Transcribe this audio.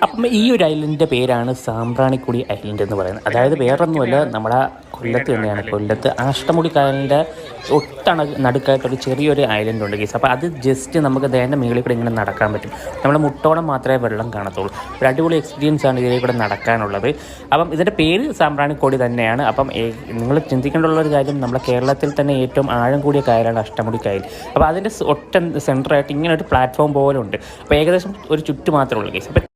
അപ്പം ഈ ഒരു ഐലൻഡിൻ്റെ പേരാണ് സാമ്പ്രാണിക്കുടി ഐലൻഡ് എന്ന് പറയുന്നത്. അതായത് വേറൊന്നുമല്ല, നമ്മുടെ കൊല്ലത്ത് തന്നെയാണ്. കൊല്ലത്ത് അഷ്ടമുടി കായലിൻ്റെ നടുക്കായിട്ടൊരു ചെറിയൊരു ഐലൻഡ് ഉണ്ട് ഗൈസ്. അപ്പോൾ അത് ജസ്റ്റ് നമുക്ക് അതിൻ്റെ മുകളിൽ കൂടെ ഇങ്ങനെ നടക്കാൻ പറ്റും. നമ്മുടെ മുട്ടോളം മാത്രമേ വെള്ളം കാണത്തുള്ളൂ. ഒരു അടിപൊളി എക്സ്പീരിയൻസ് ആണ് ഇതിൽ കൂടെ നടക്കാനുള്ളത്. അപ്പം ഇതിൻ്റെ പേര് സാമ്പ്രാണിക്കൊടി തന്നെയാണ്. അപ്പം നിങ്ങൾ ചിന്തിക്കേണ്ടുള്ളൊരു കാര്യം, നമ്മുടെ കേരളത്തിൽ തന്നെ ഏറ്റവും ആഴം കൂടിയ കായലാണ് അഷ്ടമുടി കായൽ. അപ്പോൾ അതിൻ്റെ ഒറ്റ സെൻറ്ററായിട്ട് ഇങ്ങനെ ഒരു പ്ലാറ്റ്ഫോം പോലെ ഉണ്ട്. അപ്പോൾ ഏകദേശം ഒരു ചുറ്റ് മാത്രമേ ഉള്ളൂ ഗൈസ്. അപ്പം